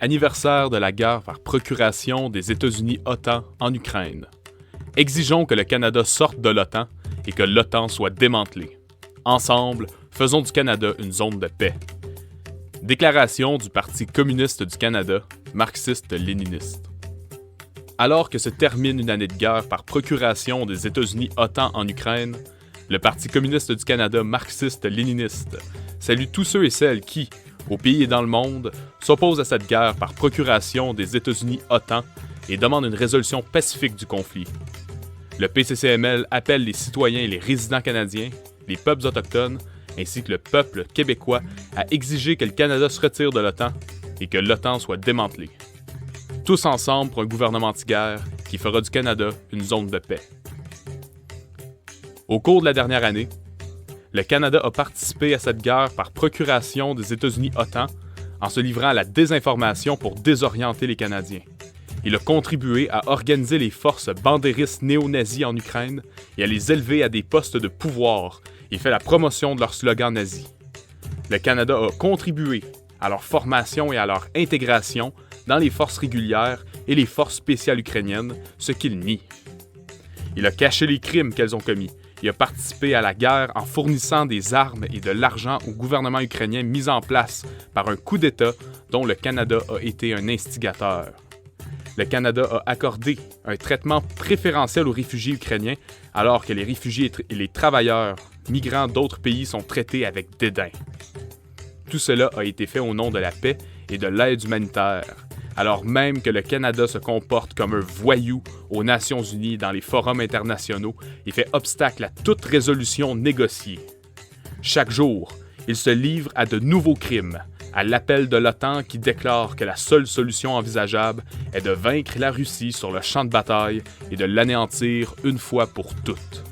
Anniversaire de la guerre par procuration des États-Unis OTAN en Ukraine. Exigeons que le Canada sorte de l'OTAN et que l'OTAN soit démantelée. Ensemble, faisons du Canada une zone de paix. Déclaration du Parti communiste du Canada, marxiste-léniniste. Alors que se termine une année de guerre par procuration des États-Unis OTAN en Ukraine, le Parti communiste du Canada, marxiste-léniniste, salue tous ceux et celles qui, au pays et dans le monde, s'opposent à cette guerre par procuration des États-Unis OTAN et demande une résolution pacifique du conflit. Le PCCML appelle les citoyens et les résidents canadiens, les peuples autochtones, ainsi que le peuple québécois à exiger que le Canada se retire de l'OTAN et que l'OTAN soit démantelée. Tous ensemble pour un gouvernement anti-guerre qui fera du Canada une zone de paix. Au cours de la dernière année, le Canada a participé à cette guerre par procuration des États-Unis OTAN en se livrant à la désinformation pour désorienter les Canadiens. Il a contribué à organiser les forces bandéristes néo-nazis en Ukraine et à les élever à des postes de pouvoir et fait la promotion de leur slogan nazi. Le Canada a contribué à leur formation et à leur intégration dans les forces régulières et les forces spéciales ukrainiennes, ce qu'il nie. Il a caché les crimes qu'elles ont commis. Il a participé à la guerre en fournissant des armes et de l'argent au gouvernement ukrainien mis en place par un coup d'État dont le Canada a été un instigateur. Le Canada a accordé un traitement préférentiel aux réfugiés ukrainiens alors que les réfugiés et les travailleurs migrants d'autres pays sont traités avec dédain. Tout cela a été fait au nom de la paix et de l'aide humanitaire, alors même que le Canada se comporte comme un voyou aux Nations Unies dans les forums internationaux et fait obstacle à toute résolution négociée. Chaque jour, il se livre à de nouveaux crimes, à l'appel de l'OTAN qui déclare que la seule solution envisageable est de vaincre la Russie sur le champ de bataille et de l'anéantir une fois pour toutes.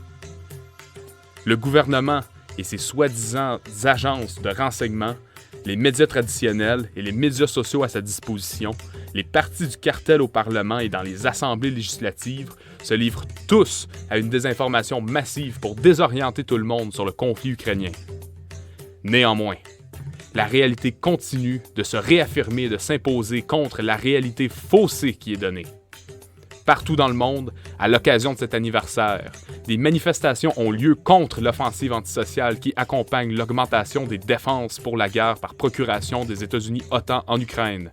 Le gouvernement et ses soi-disant agences de renseignement, les médias traditionnels et les médias sociaux à sa disposition, les partis du cartel au Parlement et dans les assemblées législatives se livrent tous à une désinformation massive pour désorienter tout le monde sur le conflit ukrainien. Néanmoins, la réalité continue de se réaffirmer et de s'imposer contre la réalité faussée qui est donnée. Partout dans le monde, à l'occasion de cet anniversaire, des manifestations ont lieu contre l'offensive antisociale qui accompagne l'augmentation des défenses pour la guerre par procuration des États-Unis OTAN en Ukraine,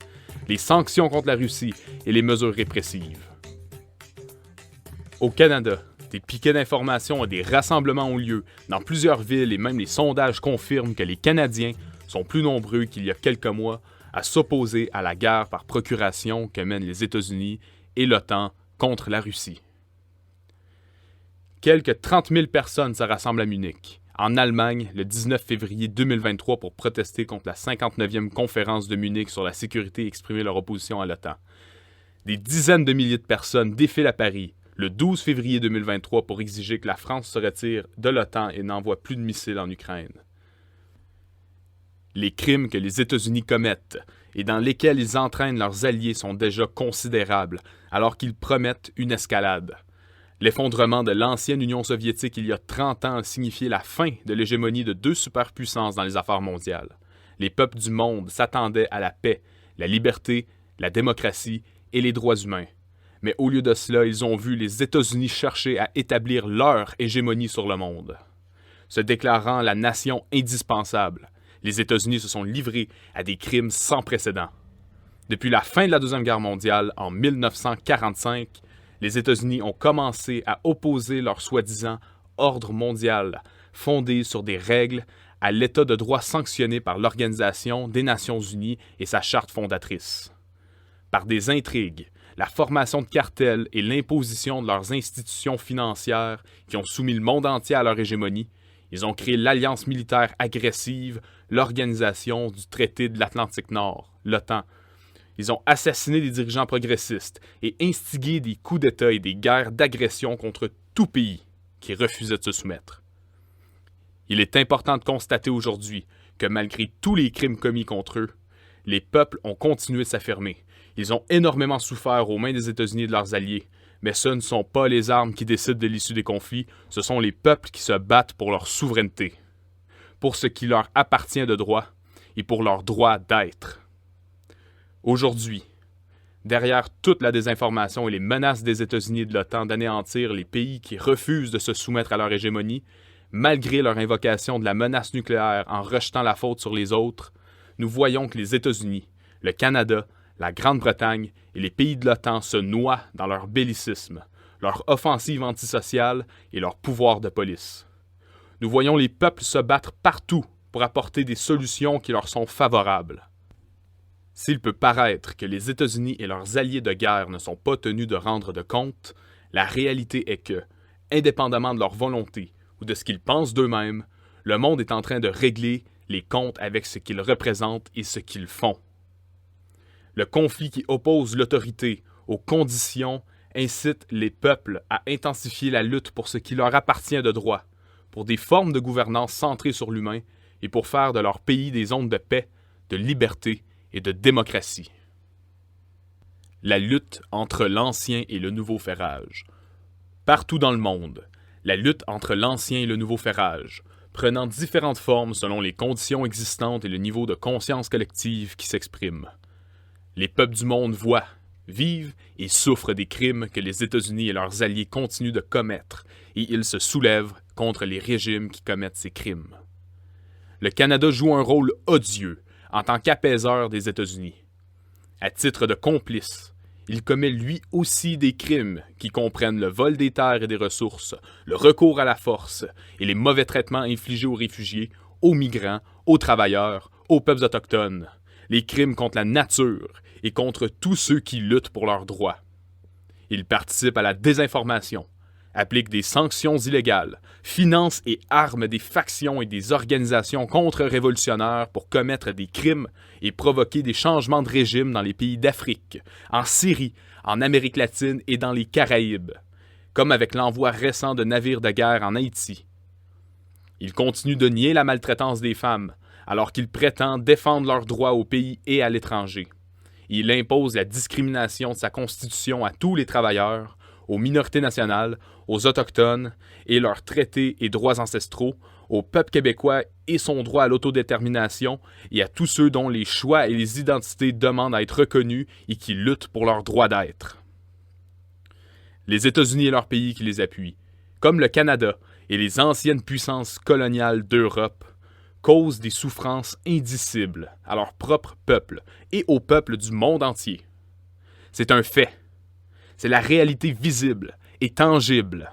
les sanctions contre la Russie et les mesures répressives. Au Canada, des piquets d'information et des rassemblements ont lieu dans plusieurs villes et même les sondages confirment que les Canadiens sont plus nombreux qu'il y a quelques mois à s'opposer à la guerre par procuration que mènent les États-Unis et l'OTAN contre la Russie. Quelques 30 000 personnes se rassemblent à Munich, en Allemagne, le 19 février 2023 pour protester contre la 59e conférence de Munich sur la sécurité et exprimer leur opposition à l'OTAN. Des dizaines de milliers de personnes défilent à Paris, le 12 février 2023 pour exiger que la France se retire de l'OTAN et n'envoie plus de missiles en Ukraine. Les crimes que les États-Unis commettent et dans lesquels ils entraînent leurs alliés sont déjà considérables, alors qu'ils promettent une escalade. L'effondrement de l'ancienne Union soviétique il y a 30 ans a signifié la fin de l'hégémonie de deux superpuissances dans les affaires mondiales. Les peuples du monde s'attendaient à la paix, la liberté, la démocratie et les droits humains. Mais au lieu de cela, ils ont vu les États-Unis chercher à établir leur hégémonie sur le monde. Se déclarant la nation indispensable, les États-Unis se sont livrés à des crimes sans précédent. Depuis la fin de la Deuxième Guerre mondiale, en 1945, les États-Unis ont commencé à opposer leur soi-disant ordre mondial, fondé sur des règles à l'état de droit sanctionné par l'Organisation des Nations Unies et sa charte fondatrice. Par des intrigues, la formation de cartels et l'imposition de leurs institutions financières qui ont soumis le monde entier à leur hégémonie, ils ont créé l'Alliance militaire agressive, l'Organisation du Traité de l'Atlantique Nord, l'OTAN. Ils ont assassiné des dirigeants progressistes et instigé des coups d'État et des guerres d'agression contre tout pays qui refusait de se soumettre. Il est important de constater aujourd'hui que malgré tous les crimes commis contre eux, les peuples ont continué de s'affirmer. Ils ont énormément souffert aux mains des États-Unis et de leurs alliés, mais ce ne sont pas les armes qui décident de l'issue des conflits, ce sont les peuples qui se battent pour leur souveraineté, pour ce qui leur appartient de droit et pour leur droit d'être. Aujourd'hui, derrière toute la désinformation et les menaces des États-Unis et de l'OTAN d'anéantir les pays qui refusent de se soumettre à leur hégémonie, malgré leur invocation de la menace nucléaire en rejetant la faute sur les autres, nous voyons que les États-Unis, le Canada, la Grande-Bretagne et les pays de l'OTAN se noient dans leur bellicisme, leur offensive antisociale et leur pouvoir de police. Nous voyons les peuples se battre partout pour apporter des solutions qui leur sont favorables. S'il peut paraître que les États-Unis et leurs alliés de guerre ne sont pas tenus de rendre de compte, la réalité est que, indépendamment de leur volonté ou de ce qu'ils pensent d'eux-mêmes, le monde est en train de régler les comptes avec ce qu'ils représentent et ce qu'ils font. Le conflit qui oppose l'autorité aux conditions incite les peuples à intensifier la lutte pour ce qui leur appartient de droit, pour des formes de gouvernance centrées sur l'humain et pour faire de leur pays des zones de paix, de liberté et de démocratie. La lutte entre l'ancien et le nouveau fait rage. Partout dans le monde, la lutte entre l'ancien et le nouveau fait rage, prenant différentes formes selon les conditions existantes et le niveau de conscience collective qui s'exprime. Les peuples du monde voient, vivent et souffrent des crimes que les États-Unis et leurs alliés continuent de commettre, et ils se soulèvent contre les régimes qui commettent ces crimes. Le Canada joue un rôle odieux en tant qu'apaiseur des États-Unis. À titre de complice, il commet lui aussi des crimes qui comprennent le vol des terres et des ressources, le recours à la force et les mauvais traitements infligés aux réfugiés, aux migrants, aux travailleurs, aux peuples autochtones, les crimes contre la nature et contre tous ceux qui luttent pour leurs droits. Il participe à la désinformation, applique des sanctions illégales, finance et arme des factions et des organisations contre-révolutionnaires pour commettre des crimes et provoquer des changements de régime dans les pays d'Afrique, en Syrie, en Amérique latine et dans les Caraïbes, comme avec l'envoi récent de navires de guerre en Haïti. Il continue de nier la maltraitance des femmes, alors qu'il prétend défendre leurs droits au pays et à l'étranger. Il impose la discrimination de sa constitution à tous les travailleurs, aux minorités nationales, aux Autochtones et leurs traités et droits ancestraux, au peuple québécois et son droit à l'autodétermination, et à tous ceux dont les choix et les identités demandent à être reconnus et qui luttent pour leur droit d'être. Les États-Unis et leurs pays qui les appuient, comme le Canada et les anciennes puissances coloniales d'Europe, causent des souffrances indicibles à leur propre peuple et au peuple du monde entier. C'est un fait. C'est la réalité visible et tangible.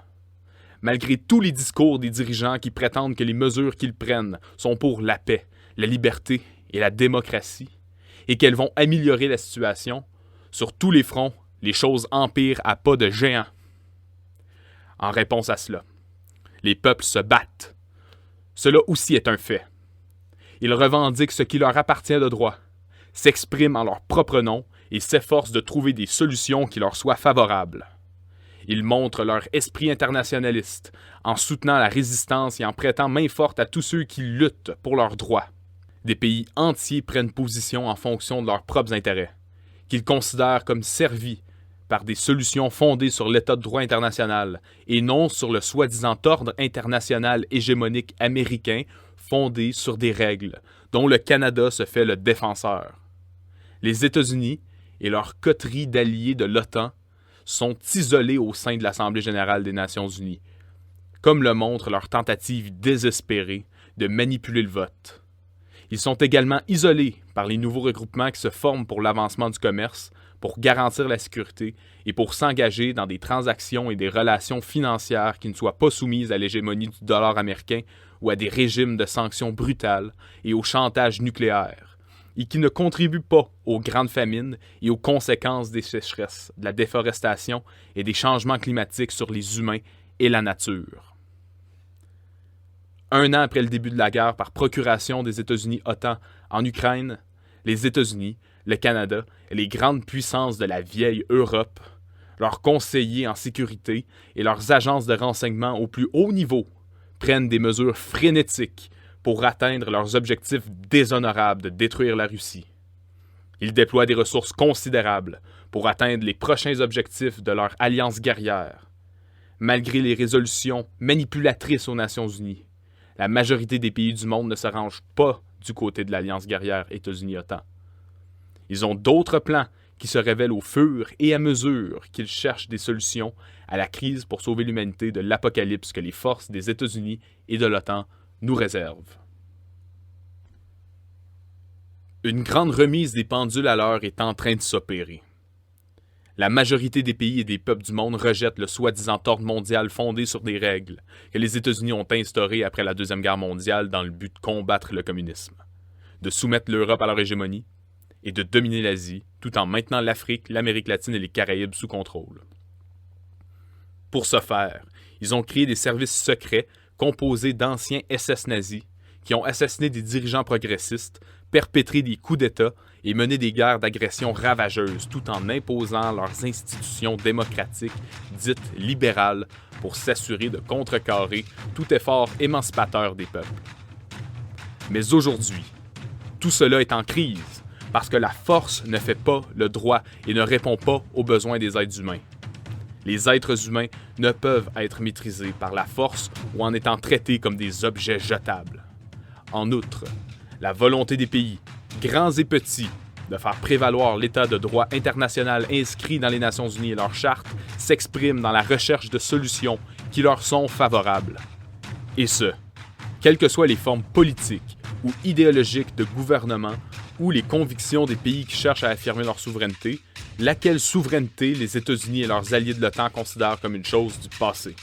Malgré tous les discours des dirigeants qui prétendent que les mesures qu'ils prennent sont pour la paix, la liberté et la démocratie, et qu'elles vont améliorer la situation, sur tous les fronts, les choses empirent à pas de géant. En réponse à cela, les peuples se battent. Cela aussi est un fait. Ils revendiquent ce qui leur appartient de droit, s'expriment en leur propre nom et s'efforcent de trouver des solutions qui leur soient favorables. Ils montrent leur esprit internationaliste en soutenant la résistance et en prêtant main forte à tous ceux qui luttent pour leurs droits. Des pays entiers prennent position en fonction de leurs propres intérêts, qu'ils considèrent comme servis par des solutions fondées sur l'état de droit international et non sur le soi-disant ordre international hégémonique américain fondé sur des règles dont le Canada se fait le défenseur. Les États-Unis et leur coterie d'alliés de l'OTAN sont isolés au sein de l'Assemblée générale des Nations unies, comme le montre leur tentative désespérée de manipuler le vote. Ils sont également isolés par les nouveaux regroupements qui se forment pour l'avancement du commerce, pour garantir la sécurité et pour s'engager dans des transactions et des relations financières qui ne soient pas soumises à l'hégémonie du dollar américain ou à des régimes de sanctions brutales et au chantage nucléaire, et qui ne contribuent pas aux grandes famines et aux conséquences des sécheresses, de la déforestation et des changements climatiques sur les humains et la nature. 1 an après le début de la guerre par procuration des États-Unis-OTAN en Ukraine, les États-Unis, le Canada et les grandes puissances de la vieille Europe, leurs conseillers en sécurité et leurs agences de renseignement au plus haut niveau prennent des mesures frénétiques pour atteindre leurs objectifs déshonorables de détruire la Russie. Ils déploient des ressources considérables pour atteindre les prochains objectifs de leur alliance guerrière. Malgré les résolutions manipulatrices aux Nations unies, la majorité des pays du monde ne se rangent pas du côté de l'alliance guerrière États-Unis-OTAN. Ils ont d'autres plans qui se révèlent au fur et à mesure qu'ils cherchent des solutions à la crise pour sauver l'humanité de l'apocalypse que les forces des États-Unis et de l'OTAN nous réservent. Une grande remise des pendules à l'heure est en train de s'opérer. La majorité des pays et des peuples du monde rejettent le soi-disant ordre mondial fondé sur des règles que les États-Unis ont instaurées après la Deuxième Guerre mondiale dans le but de combattre le communisme, de soumettre l'Europe à leur hégémonie et de dominer l'Asie, tout en maintenant l'Afrique, l'Amérique latine et les Caraïbes sous contrôle. Pour ce faire, ils ont créé des services secrets composés d'anciens SS nazis qui ont assassiné des dirigeants progressistes, perpétré des coups d'État et mené des guerres d'agression ravageuses tout en imposant leurs institutions démocratiques dites libérales pour s'assurer de contrecarrer tout effort émancipateur des peuples. Mais aujourd'hui, tout cela est en crise parce que la force ne fait pas le droit et ne répond pas aux besoins des êtres humains. Les êtres humains ne peuvent être maîtrisés par la force ou en étant traités comme des objets jetables. En outre, la volonté des pays, grands et petits, de faire prévaloir l'état de droit international inscrit dans les Nations Unies et leur charte s'exprime dans la recherche de solutions qui leur sont favorables. Et ce, quelles que soient les formes politiques ou idéologiques de gouvernement ou les convictions des pays qui cherchent à affirmer leur souveraineté, laquelle souveraineté les États-Unis et leurs alliés de l'OTAN considèrent comme une chose du passé.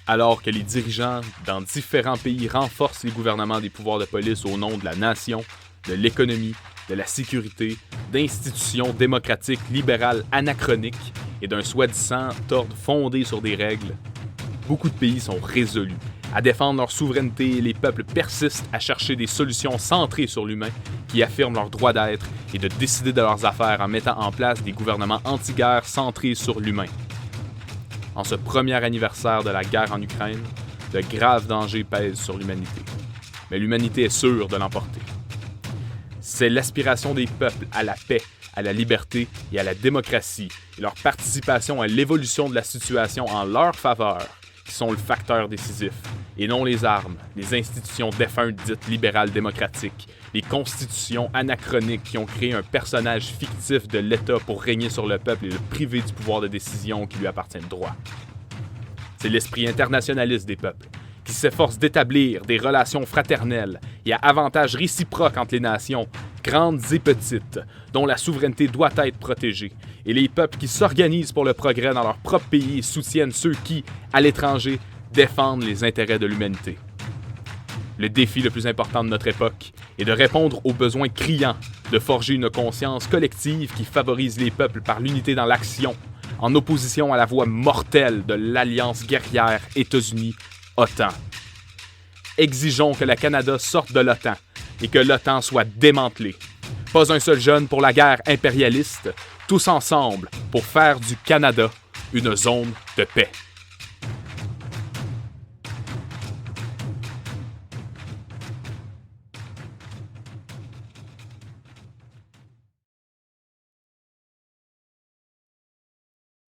Alors que les dirigeants dans différents pays renforcent les gouvernements des pouvoirs de police au nom de la nation, de l'économie, de la sécurité, d'institutions démocratiques libérales anachroniques et d'un soi-disant ordre fondé sur des règles, beaucoup de pays sont résolus à défendre leur souveraineté et les peuples persistent à chercher des solutions centrées sur l'humain qui affirment leur droit d'être et de décider de leurs affaires en mettant en place des gouvernements anti-guerre centrés sur l'humain. En ce premier anniversaire de la guerre en Ukraine, de graves dangers pèsent sur l'humanité. Mais l'humanité est sûre de l'emporter. C'est l'aspiration des peuples à la paix, à la liberté et à la démocratie et leur participation à l'évolution de la situation en leur faveur qui sont le facteur décisif, et non les armes, les institutions défuntes dites libérales démocratiques, les constitutions anachroniques qui ont créé un personnage fictif de l'État pour régner sur le peuple et le priver du pouvoir de décision qui lui appartient de droit. C'est l'esprit internationaliste des peuples, qui s'efforce d'établir des relations fraternelles et à avantage réciproque entre les nations, grandes et petites, dont la souveraineté doit être protégée, et les peuples qui s'organisent pour le progrès dans leur propre pays et soutiennent ceux qui, à l'étranger, défendent les intérêts de l'humanité. Le défi le plus important de notre époque est de répondre aux besoins criants de forger une conscience collective qui favorise les peuples par l'unité dans l'action, en opposition à la voie mortelle de l'alliance guerrière États-Unis-OTAN. Exigeons que le Canada sorte de l'OTAN et que l'OTAN soit démantelée. Pas un seul jeune pour la guerre impérialiste, tous ensemble pour faire du Canada une zone de paix.